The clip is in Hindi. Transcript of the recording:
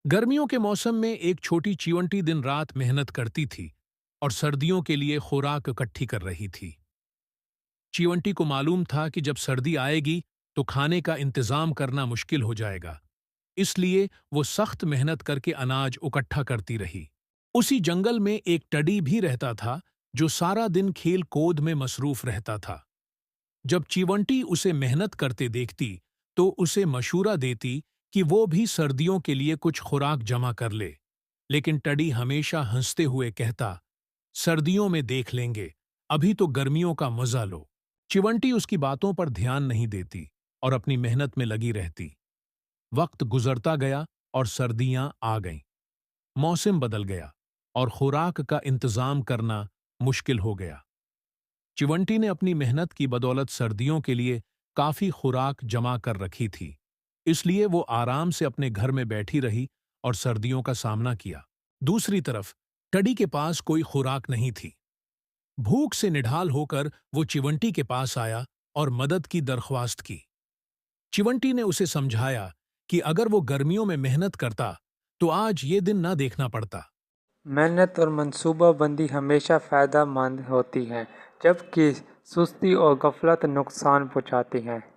गर्मियों के मौसम में एक छोटी चीवंटी दिन रात मेहनत करती थी और सर्दियों के लिए खुराक इकट्ठी कर रही थी। चीवंटी को मालूम था कि जब सर्दी आएगी तो खाने का इंतजाम करना मुश्किल हो जाएगा। इसलिए वो सख्त मेहनत करके अनाज इकट्ठा करती रही। उसी जंगल में एक टडी भी रहता था जो सारा दिन खेल कूद में मसरूफ रहता था। जब चीवंटी उसे मेहनत करते देखती तो उसे मशूरा देती कि वो भी सर्दियों के लिए कुछ खुराक जमा कर ले। लेकिन टडी हमेशा हंसते हुए कहता, सर्दियों में देख लेंगे, अभी तो गर्मियों का मजा लो। चिवंटी उसकी बातों पर ध्यान नहीं देती और अपनी मेहनत में लगी रहती। वक्त गुजरता गया और सर्दियां आ गईं। मौसम बदल गया और खुराक का इंतजाम करना मुश्किल हो गया। चिवंटी ने अपनी मेहनत की बदौलत सर्दियों के लिए काफी खुराक जमा कर रखी थी। इसलिए वो आराम से अपने घर में बैठी रही और सर्दियों का सामना किया। दूसरी तरफ टडी के पास कोई खुराक नहीं थी। भूख से निढाल होकर वो चिवंटी के पास आया और मदद की दरख्वास्त की। चिवंटी ने उसे समझाया कि अगर वो गर्मियों में मेहनत करता तो आज ये दिन ना देखना पड़ता। मेहनत और मंसूबाबंदी हमेशा फ़ायदेमंद होती है, जबकि सुस्ती और गफलत नुकसान पहुंचाती है।